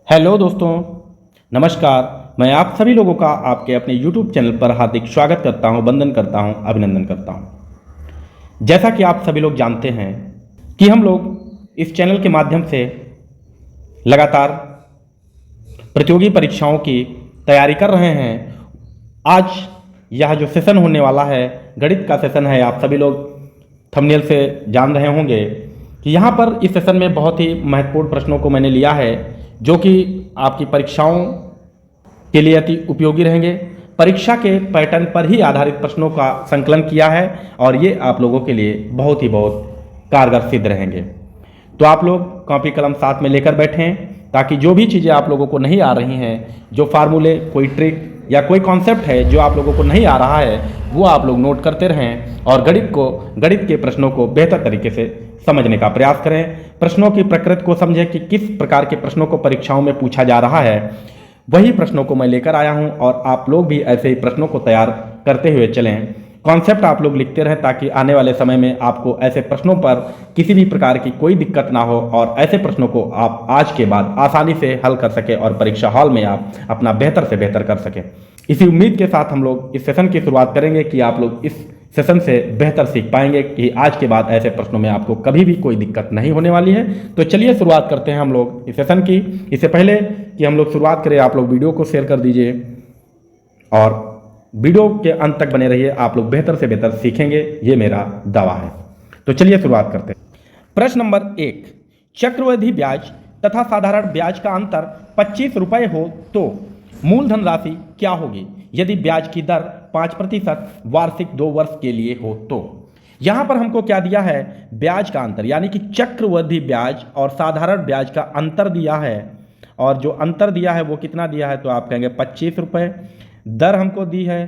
Hello दोस्तों, नमस्कार। मैं आप सभी लोगों का आपके अपने YouTube चैनल पर हार्दिक स्वागत करता हूं, वंदन करता हूं, अभिनंदन करता हूं। जैसा कि आप सभी लोग जानते हैं कि हम लोग इस चैनल के माध्यम से लगातार प्रतियोगी परीक्षाओं की तैयारी कर रहे हैं। आज यह जो सेशन होने वाला है, गणित का सेशन है। आप सभी लोग थंबनेल से जान रहे होंगे कि यहाँ पर इस सेशन में बहुत ही महत्वपूर्ण प्रश्नों को मैंने लिया है, जो कि आपकी परीक्षाओं के लिए अति उपयोगी रहेंगे। परीक्षा के पैटर्न पर ही आधारित प्रश्नों का संकलन किया है और ये आप लोगों के लिए बहुत कारगर सिद्ध रहेंगे। तो आप लोग कॉपी कलम साथ में लेकर बैठें, ताकि जो भी चीज़ें आप लोगों को नहीं आ रही हैं, जो फार्मूले, कोई ट्रिक या कोई कॉन्सेप्ट है जो आप लोगों को नहीं आ रहा है, वो आप लोग नोट करते रहें और गणित के प्रश्नों को बेहतर तरीके से समझने का प्रयास करें। प्रश्नों की प्रकृति को समझें कि किस प्रकार के प्रश्नों को परीक्षाओं में पूछा जा रहा है। वही प्रश्नों को मैं लेकर आया हूं और आप लोग भी ऐसे ही प्रश्नों को तैयार करते हुए चलें। कॉन्सेप्ट आप लोग लिखते रहें, ताकि आने वाले समय में आपको ऐसे प्रश्नों पर किसी भी प्रकार की कोई दिक्कत ना हो और ऐसे प्रश्नों को आप आज के बाद आसानी से हल कर सकें और परीक्षा हॉल में आप अपना बेहतर से बेहतर कर सकें। इसी उम्मीद के साथ हम लोग इस सेशन की शुरुआत करेंगे कि आप लोग इस सेशन से बेहतर सीख पाएंगे कि आज के बाद ऐसे प्रश्नों में आपको कभी भी कोई दिक्कत नहीं होने वाली है। तो चलिए शुरुआत करते हैं हम लोग इस सेशन की। इससे पहले कि हम लोग शुरुआत करें, आप लोग वीडियो को शेयर कर दीजिए और वीडियो के अंत तक बने रहिए। आप लोग बेहतर से बेहतर सीखेंगे, ये मेरा दावा है। तो चलिए शुरुआत करते हैं। प्रश्न नंबर 1, चक्रवृद्धि ब्याज तथा साधारण ब्याज का अंतर 25 रुपये हो तो मूलधन राशि क्या होगी यदि ब्याज की दर 5% वार्षिक 2 वर्ष के लिए हो तो। यहां पर हमको क्या दिया है, ब्याज का अंतर, यानी कि चक्रवृद्धि ब्याज और साधारण ब्याज का अंतर दिया है। और जो अंतर दिया है वो कितना दिया है, तो आप कहेंगे 25 रुपये। दर हमको दी है,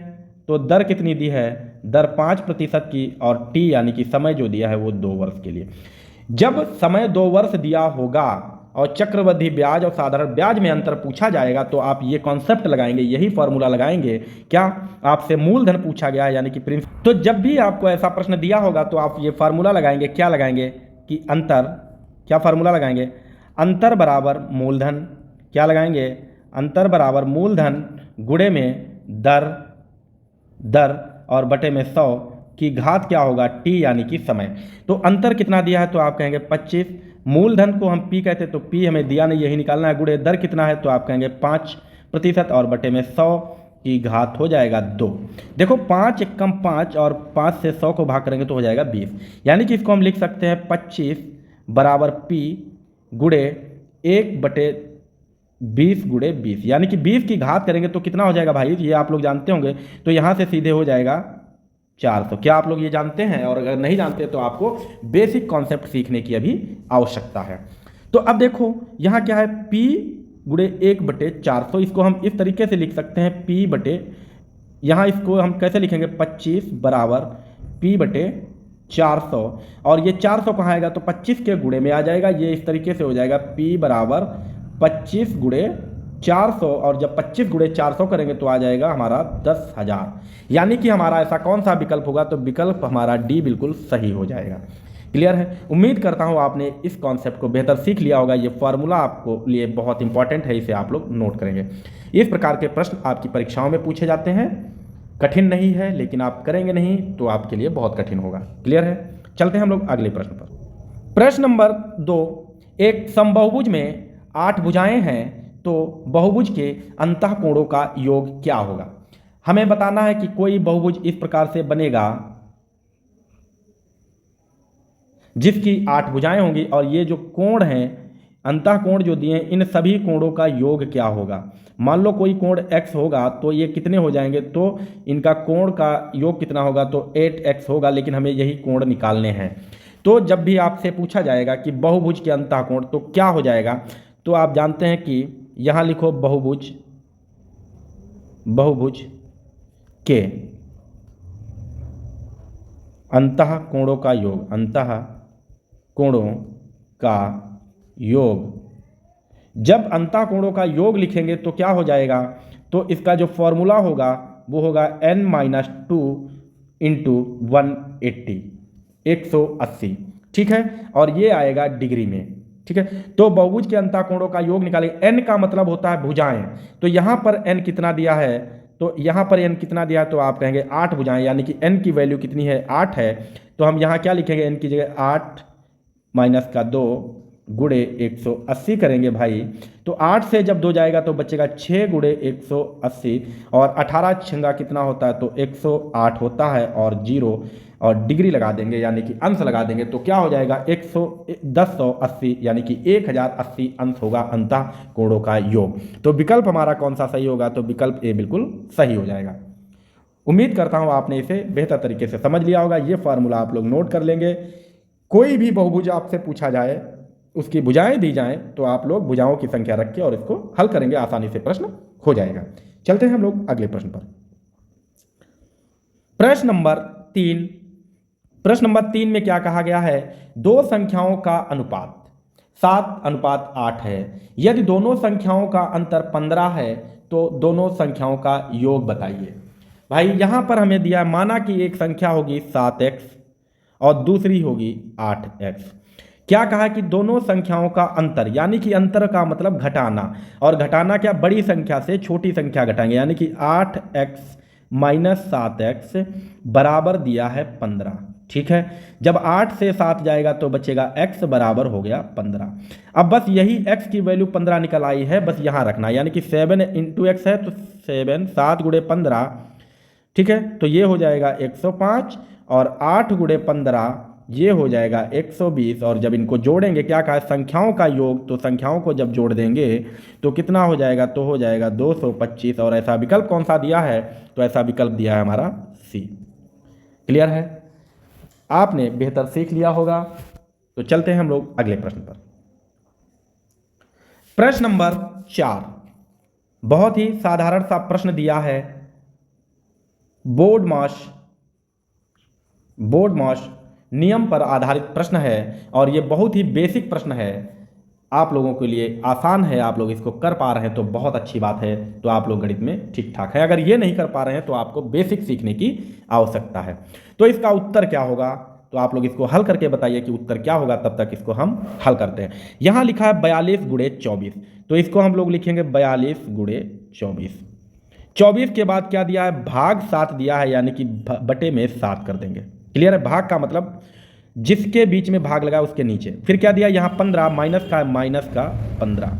तो दर कितनी दी है, दर 5% की, और टी यानी कि समय जो दिया है वो 2 वर्ष के लिए। जब समय 2 वर्ष दिया होगा और चक्रवृद्धि ब्याज और साधारण ब्याज में अंतर पूछा जाएगा, तो आप ये कॉन्सेप्ट लगाएंगे, यही फॉर्मूला लगाएंगे। क्या आपसे मूलधन पूछा गया है, यानी कि प्रिंसिपल। तो जब भी आपको ऐसा प्रश्न दिया होगा तो आप ये फार्मूला लगाएंगे। क्या लगाएंगे कि अंतर, क्या फार्मूला लगाएंगे, अंतर बराबर मूलधन, क्या लगाएंगे, अंतर बराबर मूलधन गुणे में दर और बटे में 100 की घात क्या होगा, टी यानी कि समय। तो अंतर कितना दिया है, तो आप कहेंगे 25। मूलधन को हम पी कहते हैं, तो पी हमें दिया नहीं, यही निकालना है। गुणे दर कितना है, तो आप कहेंगे 5% और बटे में 100 की घात हो जाएगा 2। देखो 5 एकम 5 और 5 से 100 को भाग करेंगे तो हो जाएगा 20। यानी कि इसको हम लिख सकते हैं 25 बराबर पी गुणे 1/20 गुणे 20, यानी कि 20 की घात करेंगे तो कितना हो जाएगा भाई, ये आप लोग जानते होंगे। तो यहाँ से सीधे हो जाएगा 400। क्या आप लोग ये जानते हैं? और अगर नहीं जानते तो आपको बेसिक कॉन्सेप्ट सीखने की अभी आवश्यकता है। तो अब देखो यहाँ क्या है, P गुणे 1/400। इसको हम इस तरीके से लिख सकते हैं, P बटे, यहाँ इसको हम कैसे लिखेंगे, 25 बराबर P/400। और ये 400 कहाँ आएगा, तो 25 के गुणे में आ जाएगा। ये इस तरीके से हो जाएगा, P बराबर 25 गुणे 400, और जब 25 गुणे 400 करेंगे तो आ जाएगा हमारा 10,000। यानी कि हमारा ऐसा कौन सा विकल्प होगा, तो विकल्प हमारा डी बिल्कुल सही हो जाएगा। क्लियर है? उम्मीद करता हूँ आपने इस कॉन्सेप्ट को बेहतर सीख लिया होगा। ये फॉर्मूला आपको लिए बहुत इंपॉर्टेंट है, इसे आप लोग नोट करेंगे। इस प्रकार के प्रश्न आपकी परीक्षाओं में पूछे जाते हैं। कठिन नहीं है, लेकिन आप करेंगे नहीं तो आपके लिए बहुत कठिन होगा। क्लियर है? चलते हैं हम लोग अगले प्रश्न पर। प्रश्न नंबर 2, एक समबाहुभुज में 8 भुजाएं हैं, तो बहुभुज के अंतःकोणों का योग क्या होगा। हमें बताना है कि कोई बहुभुज इस प्रकार से बनेगा जिसकी 8 भुजाएं होंगी, और ये जो कोण हैं, अंतःकोण जो दिए हैं, इन सभी कोणों का योग क्या होगा। मान लो कोई कोण x होगा तो ये कितने हो जाएंगे, तो इनका कोण का योग कितना होगा, तो 8x होगा। लेकिन हमें यही कोण निकालने हैं। तो जब भी आपसे पूछा जाएगा कि बहुभुज के अंतःकोण, तो क्या हो जाएगा, तो आप जानते हैं कि यहाँ लिखो बहुभुज के अंतःकोणों का योग, अंतःकोणों का योग। जब अंतःकोणों का योग लिखेंगे तो क्या हो जाएगा, तो इसका जो फॉर्मूला होगा वो होगा n-2 इंटू 180, 180। ठीक है, और ये आएगा डिग्री में। ठीक है। तो बहुभुज के अंतःकोणों का योग निकालेंगे। n का मतलब होता है भुजाएं, तो यहाँ पर n कितना दिया है, तो यहाँ पर n कितना दिया है, तो आप कहेंगे 8 भुजाएं, यानी कि n की वैल्यू कितनी है, 8 है। तो हम यहाँ क्या लिखेंगे, n की जगह 8 माइनस का 2 गुणे 180 करेंगे भाई। तो 8 से जब 2 जाएगा तो बचेगा 6 गुणे 180, और 18 छंगा कितना होता है, तो 108 होता है, और 0 और डिग्री लगा देंगे यानी कि अंश लगा देंगे, तो क्या हो जाएगा 1080 यानी कि 1080 अंश होगा अंतःकोणों का योग। तो विकल्प हमारा कौन सा सही होगा, तो विकल्प ए बिल्कुल सही हो जाएगा। उम्मीद करता हूं आपने इसे बेहतर तरीके से समझ लिया होगा। ये फार्मूला आप लोग नोट कर लेंगे। कोई भी बहुभुज आपसे पूछा जाए, उसकी भुजाएं दी जाएं, तो आप लोग भुजाओं की संख्या रख के और इसको हल करेंगे, आसानी से प्रश्न हो जाएगा। चलते हैं हम लोग अगले प्रश्न पर। प्रश्न नंबर 3। प्रश्न नंबर 3 में क्या कहा गया है, दो संख्याओं का अनुपात 7:8 है। यदि दोनों संख्याओं का अंतर 15 है तो दोनों संख्याओं का योग बताइए। भाई यहां पर हमें दिया, माना कि एक संख्या होगी 7x और दूसरी होगी 8x। क्या कहा कि दोनों संख्याओं का अंतर, यानी कि अंतर का मतलब घटाना, और घटाना क्या, बड़ी संख्या से छोटी संख्या घटाएंगे, यानी कि 8x माइनस 7x बराबर दिया है 15। ठीक है। जब 8 से 7 जाएगा तो बचेगा x बराबर हो गया 15। अब बस यही x की वैल्यू 15 निकल आई है, बस यहां रखना, यानी कि 7 इंटू एक्स है तो 7 7 गुणे 15, ठीक है, तो ये हो जाएगा 105, और 8 गुणे 15 ये हो जाएगा 120। और जब इनको जोड़ेंगे, क्या कहा, संख्याओं का योग, तो संख्याओं को जब जोड़ देंगे तो कितना हो जाएगा, तो हो जाएगा 225। और ऐसा विकल्प कौन सा दिया है, तो ऐसा विकल्प दिया है हमारा सी। क्लियर है, आपने बेहतर सीख लिया होगा। तो चलते हैं हम लोग अगले प्रश्न पर। प्रश्न नंबर 4 बहुत ही साधारण सा प्रश्न दिया है। बोर्ड मास नियम पर आधारित प्रश्न है, और ये बहुत ही बेसिक प्रश्न है, आप लोगों के लिए आसान है। आप लोग इसको कर पा रहे हैं तो बहुत अच्छी बात है, तो आप लोग गणित में ठीक ठाक है। अगर ये नहीं कर पा रहे हैं तो आपको बेसिक सीखने की आवश्यकता है। तो इसका उत्तर क्या होगा, तो आप लोग इसको हल करके बताइए कि उत्तर क्या होगा, तब तक इसको हम हल करते हैं। यहाँ लिखा है 42 गुणे 24, तो इसको हम लोग लिखेंगे 42 गुणे 24। 24 के बाद क्या दिया है, भाग 7 दिया है, यानी कि बटे में 7 कर देंगे। क्लियर है, भाग का मतलब जिसके बीच में भाग लगा उसके नीचे। फिर क्या दिया यहाँ 15, माइनस का 15,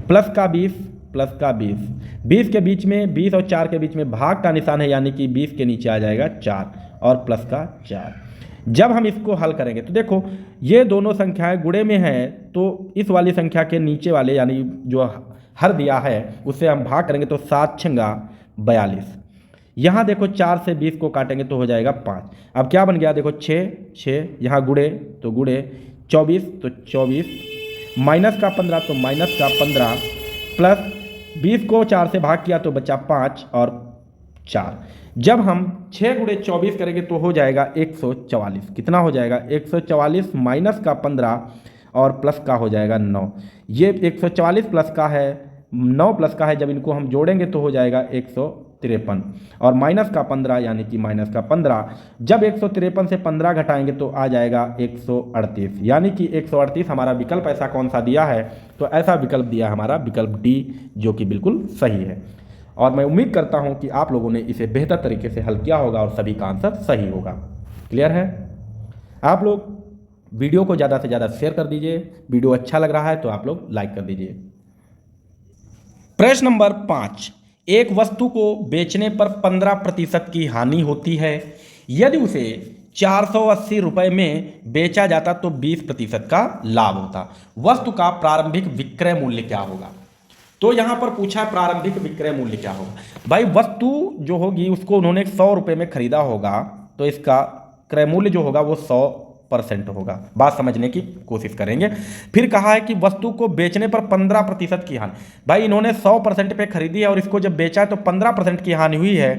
प्लस का 20, प्लस का 20, 20 के बीच में 20 और 4 के बीच में भाग का निशान है, यानी कि 20 के नीचे आ जाएगा 4, और प्लस का 4। जब हम इसको हल करेंगे तो देखो ये दोनों संख्याएं गुणे में हैं, तो इस वाली संख्या के नीचे वाले यानी जो हर दिया है उससे हम भाग करेंगे तो 7 छंगा 42। यहाँ देखो 4 से 20 को काटेंगे तो हो जाएगा 5। अब क्या बन गया, देखो 6 यहाँ गुणे तो गुणे 24 तो 24, माइनस का 15 तो माइनस का 15, प्लस 20 को 4 से भाग किया तो बचा 5 और 4। जब हम 6 गुणे 24 करेंगे तो हो जाएगा 144। कितना हो जाएगा 144, माइनस का 15 और प्लस का हो जाएगा 9। ये 144 प्लस का है, 9 प्लस का है, जब इनको हम जोड़ेंगे तो हो जाएगा 153, और माइनस का 15 यानी कि माइनस का 15। जब 153 से 15 घटाएंगे तो आ जाएगा 138, यानी कि 138 हमारा विकल्प ऐसा कौन सा दिया है, तो ऐसा विकल्प दिया हमारा विकल्प डी, जो कि बिल्कुल सही है। और मैं उम्मीद करता हूं कि आप लोगों ने इसे बेहतर तरीके से हल किया होगा और सभी का आंसर सही होगा। क्लियर है, आप लोग वीडियो को ज़्यादा से ज़्यादा शेयर कर दीजिए। वीडियो अच्छा लग रहा है तो आप लोग लाइक कर दीजिए। प्रश्न नंबर 5, एक वस्तु को बेचने पर 15% की हानि होती है। यदि उसे 480 रुपये में बेचा जाता तो 20% का लाभ होता। वस्तु का प्रारंभिक विक्रय मूल्य क्या होगा। तो यहां पर पूछा प्रारंभिक विक्रय मूल्य क्या होगा। भाई वस्तु जो होगी उसको उन्होंने 100 रुपये में खरीदा होगा, तो इसका क्रय मूल्य जो होगा वो 100% होगा। बात समझने की कोशिश करेंगे। फिर कहा है कि वस्तु को बेचने पर 15% की हानि। भाई इन्होंने 100% पे खरीदी है और इसको जब बेचा है तो 15% की हानि हुई है,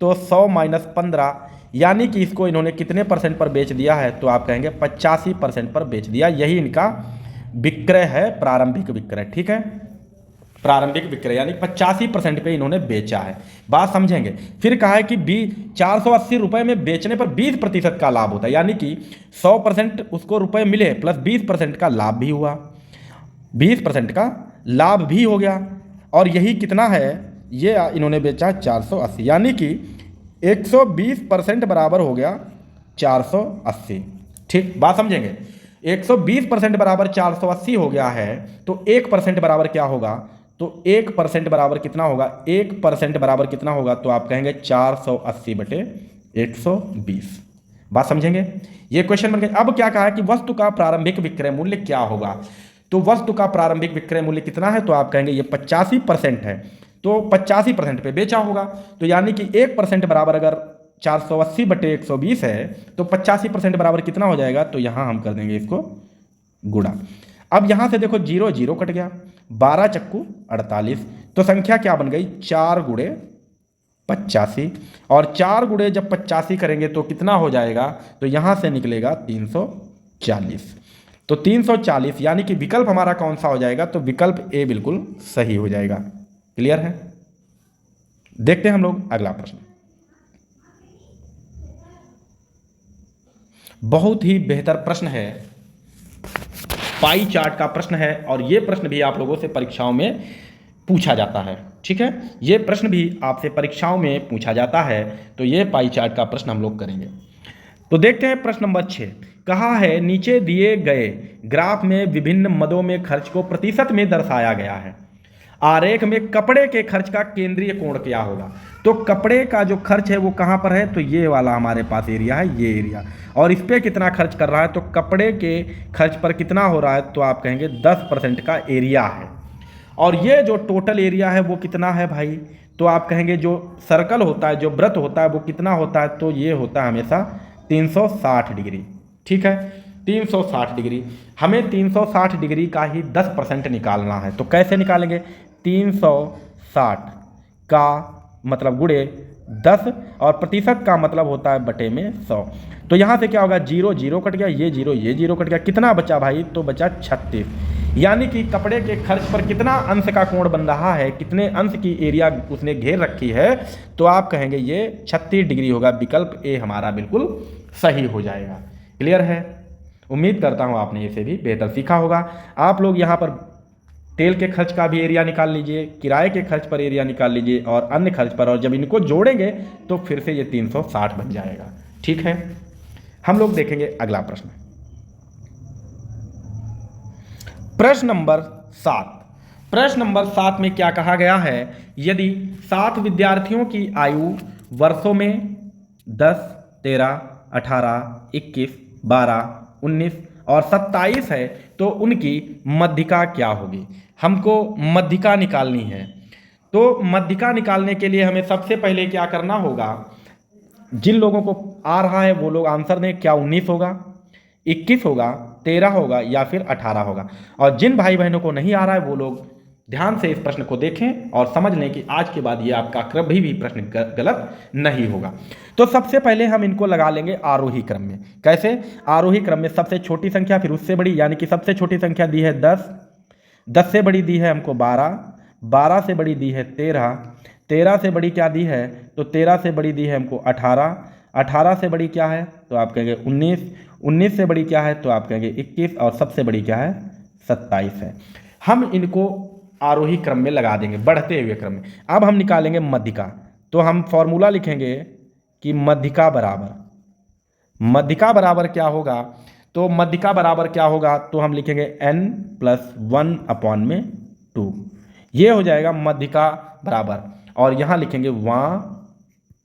तो 100 माइनस 15 यानी कि इसको इन्होंने कितने परसेंट पर बेच दिया है, तो आप कहेंगे 85% पर बेच दिया। यही इनका विक्रय है, प्रारंभिक विक्रय। ठीक है, प्रारंभिक विक्रय यानी 85% पे इन्होंने बेचा है। बात समझेंगे। फिर कहा है कि 480 रुपये में बेचने पर 20% का लाभ होता है, यानी कि 100% उसको रुपए मिले प्लस 20% का लाभ भी हुआ। 20% का लाभ भी हो गया। और यही कितना है, ये इन्होंने बेचा 480, यानी कि 120% बराबर हो गया 480। ठीक, बात समझेंगे। 120% बराबर 480 हो गया है, तो 1% बराबर क्या होगा, तो 1% बराबर कितना होगा, 1% बराबर कितना होगा, तो आप कहेंगे 480 बटे 120। बात समझेंगे, ये क्वेश्चन बन गया। अब क्या कहा है कि वस्तु का प्रारंभिक विक्रय मूल्य क्या होगा, तो वस्तु का प्रारंभिक विक्रय मूल्य कितना है, तो आप कहेंगे ये 85% है, तो 85% पे बेचा होगा। तो यानी कि 1% बराबर अगर 480 बटे 120 है, तो 85% बराबर कितना हो जाएगा, तो यहां हम कर देंगे इसको गुणा। अब यहां से देखो 0 0 कट गया, 12 चक्कू 48, तो संख्या क्या बन गई, 4 गुणे 85। और 4 गुणे जब 85 करेंगे तो कितना हो जाएगा, तो यहां से निकलेगा 340। तो 340 यानी कि विकल्प हमारा कौन सा हो जाएगा, तो विकल्प ए बिल्कुल सही हो जाएगा। क्लियर है। देखते हैं हम लोग अगला प्रश्न। बहुत ही बेहतर प्रश्न है, पाई चार्ट का प्रश्न है, और ये प्रश्न भी आप लोगों से परीक्षाओं में पूछा जाता है। ठीक है, ये प्रश्न भी आपसे परीक्षाओं में पूछा जाता है, तो ये पाई चार्ट का प्रश्न हम लोग करेंगे। तो देखते हैं प्रश्न नंबर 6। कहा है नीचे दिए गए ग्राफ में विभिन्न मदों में खर्च को प्रतिशत में दर्शाया गया है। आरेख में कपड़े के खर्च का केंद्रीय कोण क्या होगा। तो कपड़े का जो खर्च है वो कहाँ पर है, तो ये वाला हमारे पास एरिया है, ये एरिया। और इस पर कितना खर्च कर रहा है, तो कपड़े के खर्च पर कितना हो रहा है, तो आप कहेंगे 10% का एरिया है। और ये जो टोटल एरिया है वो कितना है भाई, तो आप कहेंगे जो सर्कल होता है, जो वृत्त होता है वो कितना होता है, तो ये होता है हमेशा 360 डिग्री। ठीक है, 360 डिग्री। हमें 360 डिग्री का ही 10% निकालना है। तो कैसे निकालेंगे, 360 का मतलब गुणे 10 और प्रतिशत का मतलब होता है बटे में 100। तो यहाँ से क्या होगा, 0 0 कट गया, ये 0 कट गया, कितना बचा भाई, तो बचा 36। यानी कि कपड़े के खर्च पर कितना अंश का कोण बन रहा है, कितने अंश की एरिया उसने घेर रखी है, तो आप कहेंगे ये 36 डिग्री होगा। विकल्प ए हमारा बिल्कुल सही हो जाएगा। क्लियर है। उम्मीद करता हूँ आपने इसे भी बेहतर सीखा होगा। आप लोग यहाँ पर तेल के खर्च का भी एरिया निकाल लीजिए, किराए के खर्च पर एरिया निकाल लीजिए और अन्य खर्च पर, और जब इनको जोड़ेंगे तो फिर से ये 360 बन जाएगा। ठीक है, हम लोग देखेंगे अगला प्रश्न। प्रश्न नंबर 7। प्रश्न नंबर 7 में क्या कहा गया है, यदि 7 विद्यार्थियों की आयु वर्षों में 10, 13, 18, 21, 12, 19 और 27 है, तो उनकी मध्यिका क्या होगी। हमको मध्यिका निकालनी है। तो मध्यिका निकालने के लिए हमें सबसे पहले क्या करना होगा, जिन लोगों को आ रहा है वो लोग आंसर दें, क्या 19 होगा, 21 होगा, 13 होगा या फिर 18 होगा। और जिन भाई बहनों को नहीं आ रहा है वो लोग ध्यान से इस प्रश्न को देखें और समझ लें कि आज के बाद ये आपका कभी भी प्रश्न गलत नहीं होगा। तो सबसे पहले हम इनको लगा लेंगे आरोही क्रम में। कैसे, आरोही क्रम में सबसे छोटी संख्या फिर उससे बड़ी, यानी कि सबसे छोटी संख्या दी है 10, 10 से बड़ी दी है हमको 12, 12 से बड़ी दी है 13, 13 से बड़ी क्या दी है, तो 13 से बड़ी दी है हमको 18, 18 से बड़ी क्या है, तो आप कहेंगे 19, 19 से बड़ी क्या है, तो आप कहेंगे 21 और सबसे बड़ी क्या है, 27 है। हम इनको आरोही क्रम में लगा देंगे, बढ़ते हुए क्रम में। अब हम निकालेंगे मध्यिका। तो हम फॉर्मूला लिखेंगे कि मध्यिका बराबर क्या होगा, तो मध्यिका बराबर क्या होगा, तो हम लिखेंगे n+1/2। ये हो जाएगा मध्यिका बराबर, और यहाँ लिखेंगे वहाँ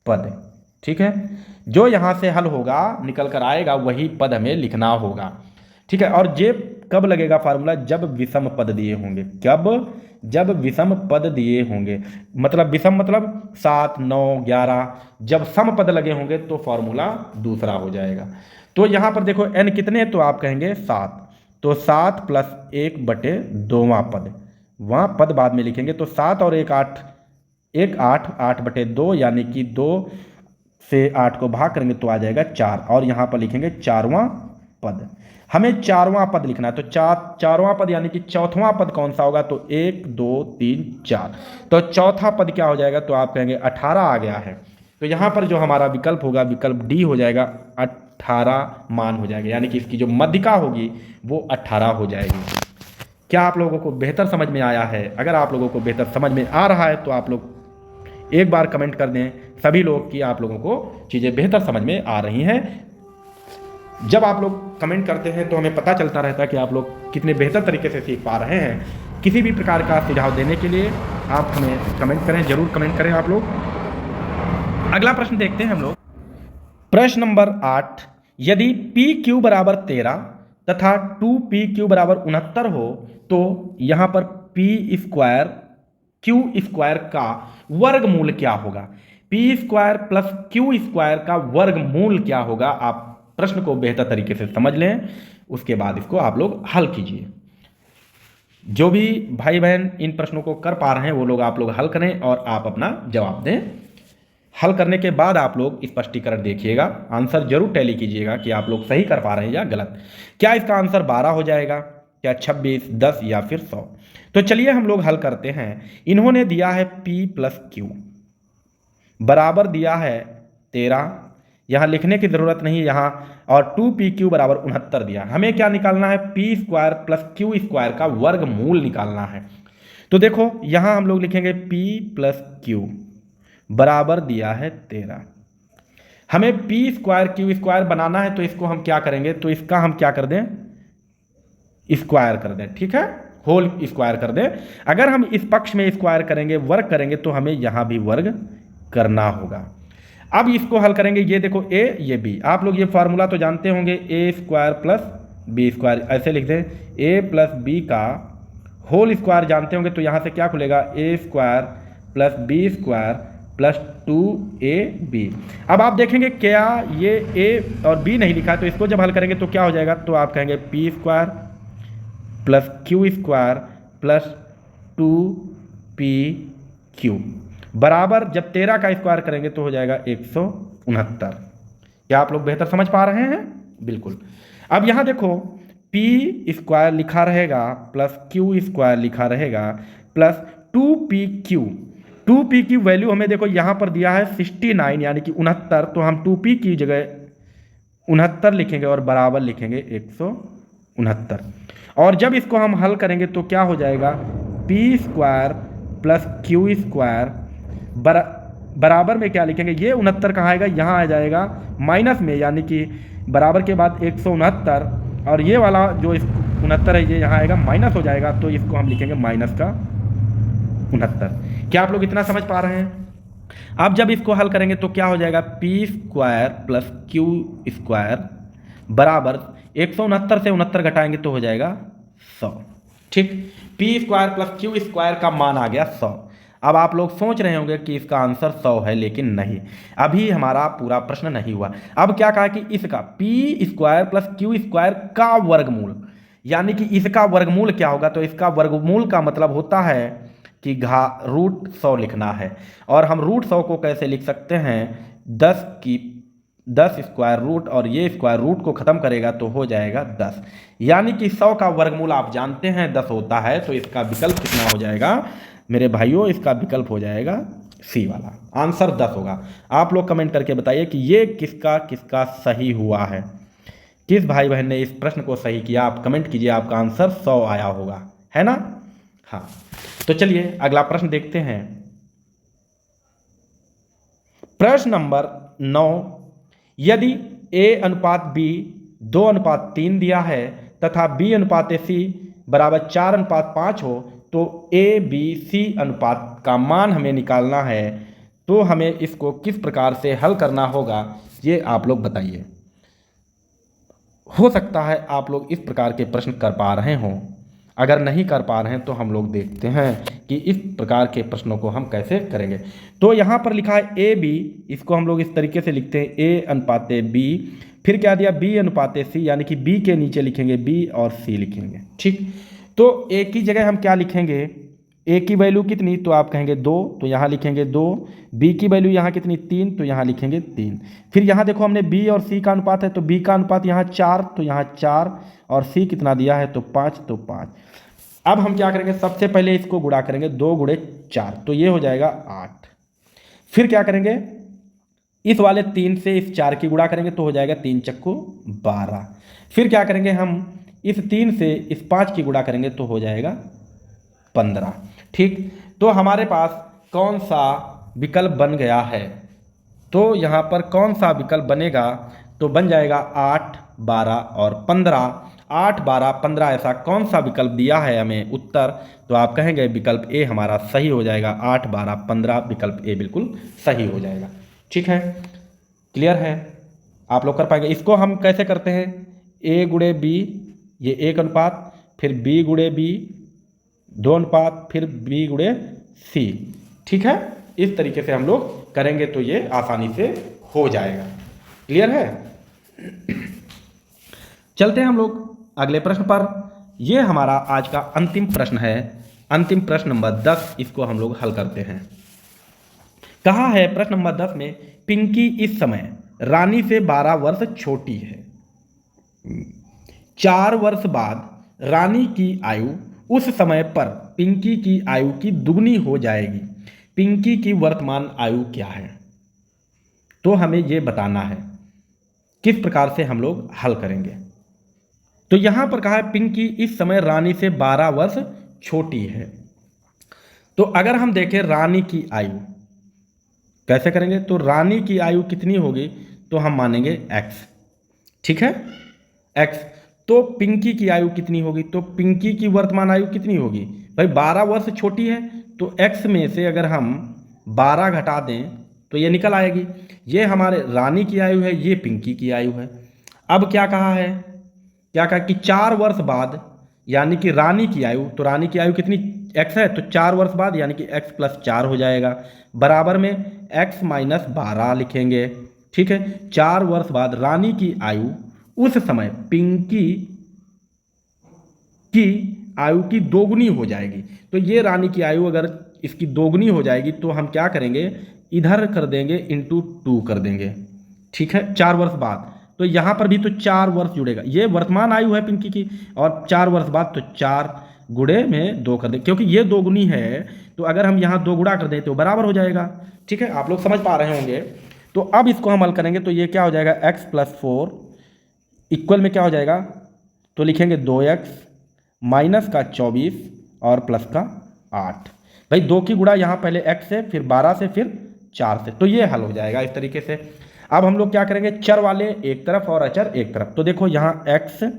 पद। ठीक है, जो यहाँ से हल होगा निकल कर आएगा वही पद हमें लिखना होगा। ठीक है, और ये कब लगेगा फार्मूला, जब विषम पद दिए होंगे। कब, जब विषम पद दिए होंगे, मतलब विषम मतलब 7, 9, 11, जब सम पद लगे होंगे तो फॉर्मूला दूसरा हो जाएगा। तो यहाँ पर देखो n कितने, तो आप कहेंगे 7, तो 7 + 1/2वां पद, वहाँ पद बाद में लिखेंगे। तो 7 और 1 8, 1 8, 8/2, यानी कि 2 से 8 को भाग करेंगे तो आ जाएगा 4, और यहाँ पर लिखेंगे 4वां पद। हमें 4वां पद लिखना है, तो 4वां पद यानी कि चौथवां पद कौन सा होगा, तो 1 2 3 4, तो चौथा पद क्या हो जाएगा, तो आप कहेंगे 18 आ गया है। तो यहाँ पर जो हमारा विकल्प होगा, विकल्प डी हो जाएगा, 18 मान हो जाएगा, यानी कि इसकी जो मध्यिका होगी वो 18 हो जाएगी। क्या आप लोगों को बेहतर समझ में आया है? अगर आप लोगों को बेहतर समझ में आ रहा है तो आप लोग एक बार कमेंट कर दें सभी लोग कि आप लोगों को चीज़ें बेहतर समझ में आ रही हैं। जब आप लोग कमेंट करते हैं तो हमें पता चलता रहता है कि आप लोग कितने बेहतर तरीके से सीख पा रहे हैं। किसी भी प्रकार का सुझाव देने के लिए आप हमें कमेंट करें, ज़रूर कमेंट करें आप लोग। अगला प्रश्न देखते हैं हम लोग। प्रश्न नंबर 8, यदि पी क्यू बराबर 13 तथा 2pq बराबर 69 हो तो यहाँ पर पी स्क्वायर क्यू स्क्वायर का वर्गमूल क्या होगा? P square plus Q square का वर्गमूल क्या होगा? आप प्रश्न को बेहतर तरीके से समझ लें, उसके बाद इसको आप लोग हल कीजिए। जो भी भाई बहन इन प्रश्नों को कर पा रहे हैं वो लोग आप लोग हल करें और आप अपना जवाब दें। हल करने के बाद आप लोग स्पष्टीकरण देखिएगा, आंसर जरूर टैली कीजिएगा कि आप लोग सही कर पा रहे हैं या गलत। क्या इसका आंसर 12 हो जाएगा, क्या 26, 10 या फिर 100? तो चलिए हम लोग हल करते हैं। इन्होंने दिया है p प्लस क्यू बराबर दिया है 13, यहाँ लिखने की ज़रूरत नहीं यहाँ, और 2pq बराबर 69 दिया। हमें क्या निकालना है? P square plus Q square का वर्गमूल निकालना है। तो देखो यहाँ हम लोग लिखेंगे p प्लस क्यू बराबर दिया है 13। हमें पी स्क्वायर क्यू स्क्वायर बनाना है तो इसको हम क्या करेंगे? तो इसका हम क्या कर दें? स्क्वायर कर दें, ठीक है, होल स्क्वायर कर दें। अगर हम इस पक्ष में स्क्वायर करेंगे, वर्ग करेंगे, तो हमें यहां भी वर्ग करना होगा। अब इसको हल करेंगे। ये देखो a, ये b, आप लोग ये फार्मूला तो जानते होंगे, a square plus b square, ऐसे लिख दें। a प्लस बी का होल स्क्वायर जानते होंगे, तो यहां से क्या खुलेगा? A square plus b square plus 2ab। अब आप देखेंगे क्या ये a और b नहीं लिखा है, तो इसको जब हल करेंगे तो क्या हो जाएगा? तो आप कहेंगे P square plus Q square plus 2pq बराबर, जब 13 का स्क्वायर करेंगे तो हो जाएगा 169। क्या आप लोग बेहतर समझ पा रहे हैं? बिल्कुल। अब यहाँ देखो p स्क्वायर लिखा रहेगा प्लस क्यू स्क्वायर लिखा रहेगा प्लस 2pq। 2p की वैल्यू हमें देखो यहाँ पर दिया है 69 यानी कि 69, तो हम 2p की जगह 69 लिखेंगे और बराबर लिखेंगे 169। और जब इसको हम हल करेंगे तो क्या हो जाएगा? P square plus Q square बराबर में क्या लिखेंगे? ये 69 कहाँ आएगा? यहाँ आ जाएगा माइनस में, यानी कि बराबर के बाद 169, और ये वाला जो 69 है ये यहाँ आएगा माइनस हो जाएगा, तो इसको हम लिखेंगे माइनस का 69। क्या आप लोग इतना समझ पा रहे हैं? अब जब इसको हल करेंगे तो क्या हो जाएगा? P square plus Q square बराबर 169 से 69 घटाएंगे तो हो जाएगा 100, ठीक। P square plus Q square का मान आ गया 100। अब आप लोग सोच रहे होंगे कि इसका आंसर 100 है, लेकिन नहीं, अभी हमारा पूरा प्रश्न नहीं हुआ। अब क्या कहा कि इसका P square plus Q square का वर्गमूल, यानी कि इसका वर्गमूल क्या होगा? तो इसका वर्गमूल का मतलब होता है कि रूट 100 लिखना है। और हम रूट 100 को कैसे लिख सकते हैं? 10 स्क्वायर रूट, और ये स्क्वायर रूट को खत्म करेगा तो हो जाएगा 10, यानी कि 100 का वर्गमूल आप जानते हैं 10 होता है। तो इसका विकल्प कितना हो जाएगा मेरे भाइयों? इसका विकल्प हो जाएगा सी वाला, आंसर 10 होगा। आप लोग कमेंट करके बताइए कि ये किसका किसका सही हुआ है, किस भाई बहन ने इस प्रश्न को सही किया। आप कमेंट कीजिए, आपका आंसर 100 आया होगा, है ना? हाँ, तो चलिए अगला प्रश्न देखते हैं। प्रश्न नंबर 9, यदि a अनुपात b 2:3 दिया है तथा b अनुपात c बराबर 4:5 हो तो a b c अनुपात का मान हमें निकालना है, तो हमें इसको किस प्रकार से हल करना होगा ये आप लोग बताइए। हो सकता है आप लोग इस प्रकार के प्रश्न कर पा रहे हों, अगर नहीं कर पा रहे हैं तो हम लोग देखते हैं कि इस प्रकार के प्रश्नों को हम कैसे करेंगे। तो यहाँ पर लिखा है ए बी, इसको हम लोग इस तरीके से लिखते हैं ए अनुपात बी, फिर क्या दिया? बी अनुपात सी, यानी कि बी के नीचे लिखेंगे बी और सी लिखेंगे, ठीक। तो ए की जगह हम क्या लिखेंगे? ए की वैल्यू कितनी? तो आप कहेंगे 2, तो यहाँ लिखेंगे 2। बी की वैल्यू यहाँ कितनी? 3, तो यहाँ लिखेंगे 3। फिर यहाँ देखो हमने बी और सी का अनुपात है, तो बी का अनुपात यहाँ 4, तो यहाँ 4, और सी कितना दिया है? तो 5, तो 5। अब हम क्या करेंगे? सबसे पहले इसको गुणा करेंगे, 2 गुणे 4, तो ये हो जाएगा 8। फिर क्या करेंगे? इस वाले 3 से इस 4 की गुणा करेंगे तो हो जाएगा 3 चक्कू 12। फिर क्या करेंगे? हम इस 3 से इस 5 की गुणा करेंगे तो हो जाएगा 15। ठीक, तो हमारे पास कौन सा विकल्प बन गया है? तो यहाँ पर कौन सा विकल्प बनेगा? तो बन जाएगा 8, 12 और 15। 8, 12, 15 ऐसा कौन सा विकल्प दिया है हमें उत्तर? तो आप कहेंगे विकल्प ए हमारा सही हो जाएगा। 8, 12, 15 विकल्प ए बिल्कुल सही हो जाएगा। ठीक है, क्लियर है? आप लोग कर पाएंगे। इसको हम कैसे करते हैं? ए गुणे बी, ये एक अनुपात, फिर बी गुणे बी 2 अनुपात, फिर बी गुणे सी। ठीक है, इस तरीके से हम लोग करेंगे तो ये आसानी से हो जाएगा। क्लियर है? चलते हैं हम लोग अगले प्रश्न पर। यह हमारा आज का अंतिम प्रश्न है, अंतिम प्रश्न नंबर 10। इसको हम लोग हल करते हैं। कहा है प्रश्न नंबर 10 में, पिंकी इस समय रानी से 12 वर्ष छोटी है। 4 वर्ष बाद रानी की आयु उस समय पर पिंकी की आयु की दुगनी हो जाएगी। पिंकी की वर्तमान आयु क्या है? तो हमें यह बताना है। किस प्रकार से हम लोग हल करेंगे? तो यहां पर कहा है पिंकी इस समय रानी से 12 वर्ष छोटी है। तो अगर हम देखें रानी की आयु कैसे करेंगे, तो रानी की आयु कितनी होगी? तो हम मानेंगे x। ठीक है, x। तो पिंकी की आयु कितनी होगी? तो पिंकी की वर्तमान आयु कितनी होगी? भाई 12 वर्ष छोटी है, तो x में से अगर हम 12 घटा दें तो ये निकल आएगी। ये हमारे रानी की आयु है, ये पिंकी की आयु है। अब क्या कहा है? क्या कहा कि 4 वर्ष बाद यानी कि रानी की आयु, तो रानी की आयु कितनी x है, तो 4 वर्ष बाद यानी कि x + 4 हो जाएगा, बराबर में x - 12 लिखेंगे। ठीक है, 4 वर्ष बाद रानी की आयु उस समय पिंकी की आयु की दोगुनी हो जाएगी। तो ये रानी की आयु अगर इसकी दोगुनी हो जाएगी तो हम क्या करेंगे, इधर कर देंगे इंटू 2 कर देंगे। ठीक है, 4 वर्ष बाद, तो यहाँ पर भी तो 4 वर्ष जुड़ेगा। ये वर्तमान आयु है पिंकी की, और 4 वर्ष बाद तो 4 गुणे में 2 कर दें, क्योंकि ये दोगुनी है तो अगर हम यहाँ 2 गुणा कर दें तो बराबर हो जाएगा। ठीक है, आप लोग समझ पा रहे होंगे। तो अब इसको हम हल करेंगे तो ये क्या हो जाएगा, x + 4 इक्वल में क्या हो जाएगा, तो लिखेंगे 2x माइनस का 24 और प्लस का 8। भाई 2 की गुणा यहाँ पहले x से, फिर 12 से, फिर 4 से, तो ये हल हो जाएगा इस तरीके से। अब हम लोग क्या करेंगे, चर वाले एक तरफ और अचर एक तरफ। तो देखो यहाँ x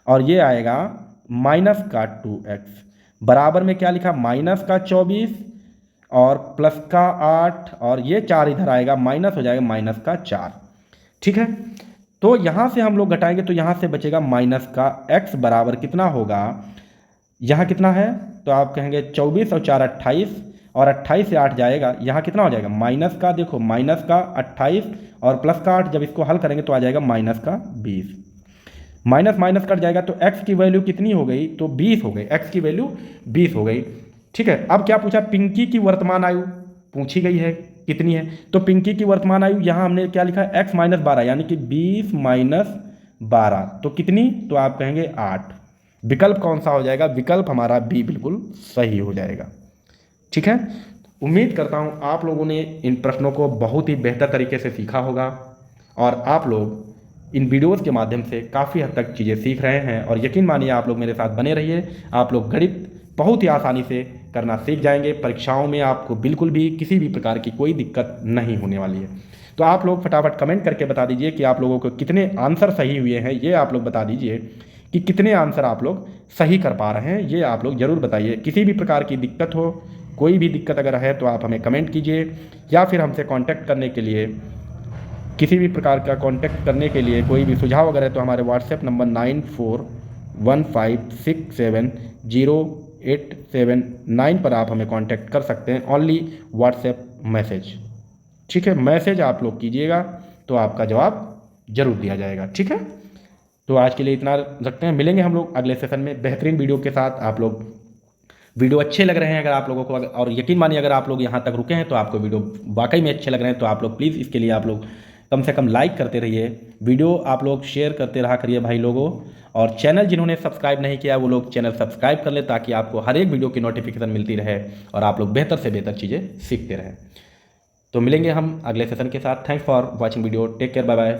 और ये आएगा माइनस का 2x, बराबर में क्या लिखा, माइनस का 24 और प्लस का 8, और ये 4 इधर आएगा, माइनस हो जाएगा माइनस का 4। ठीक है, तो यहाँ से हम लोग घटाएंगे तो यहाँ से बचेगा माइनस का x बराबर कितना होगा, यहाँ कितना है, तो आप कहेंगे 24 और 4 28, और 28 से 8 जाएगा, यहाँ कितना हो जाएगा, माइनस का, देखो माइनस का 28 और प्लस का 8, जब इसको हल करेंगे तो आ जाएगा माइनस का 20। माइनस माइनस कट जाएगा तो x की वैल्यू कितनी हो गई, तो 20 हो गई, x की वैल्यू 20 हो गई। ठीक है, अब क्या पूछा, पिंकी की वर्तमान आयु पूछी गई है कितनी है। तो पिंकी की वर्तमान आयु यहाँ हमने क्या लिखा है, x - 12 यानी कि 20 - 12, तो कितनी, तो आप कहेंगे 8। विकल्प कौन सा हो जाएगा, विकल्प हमारा बी बिल्कुल सही हो जाएगा। ठीक है, उम्मीद करता हूँ आप लोगों ने इन प्रश्नों को बहुत ही बेहतर तरीके से सीखा होगा, और आप लोग इन वीडियोज़ के माध्यम से काफ़ी हद तक चीज़ें सीख रहे हैं। और यकीन मानिए आप लोग मेरे साथ बने रहिए, आप लोग गणित बहुत ही आसानी से करना सीख जाएंगे। परीक्षाओं में आपको बिल्कुल भी किसी भी प्रकार की कोई दिक्कत नहीं होने वाली है। तो आप लोग फटाफट कमेंट करके बता दीजिए कि आप लोगों को कितने आंसर सही हुए हैं, ये आप लोग बता दीजिए कि कितने आंसर आप लोग सही कर पा रहे हैं, ये आप लोग ज़रूर बताइए। किसी भी प्रकार की दिक्कत हो, कोई भी दिक्कत अगर है तो आप हमें कमेंट कीजिए, या फिर हमसे कांटेक्ट करने के लिए, किसी भी प्रकार का कांटेक्ट करने के लिए कोई भी सुझाव अगर है तो हमारे व्हाट्सएप नंबर 9415670879 पर आप हमें कांटेक्ट कर सकते हैं। Only WhatsApp message. ठीक है, मैसेज आप लोग कीजिएगा तो आपका जवाब जरूर दिया जाएगा। ठीक है, तो आज के लिए इतना रखते हैं, मिलेंगे हम लोग अगले सेशन में बेहतरीन वीडियो के साथ। आप लोग वीडियो अच्छे लग रहे हैं अगर आप लोगों को, और यकीन मानिए अगर आप लोग यहाँ तक रुके हैं तो आपको वीडियो वाकई में अच्छे लग रहे हैं, तो आप लोग प्लीज़ इसके लिए आप लोग कम से कम लाइक करते रहिए, वीडियो आप लोग शेयर करते रहा करिए भाई लोगों। और चैनल जिन्होंने सब्सक्राइब नहीं किया वो लोग चैनल सब्सक्राइब कर ले, ताकि आपको हर एक वीडियो की नोटिफिकेशन मिलती रहे और आप लोग बेहतर से बेहतर चीज़ें सीखते रहें। तो मिलेंगे हम अगले सेशन के साथ। Thanks for watching video, take care, bye bye.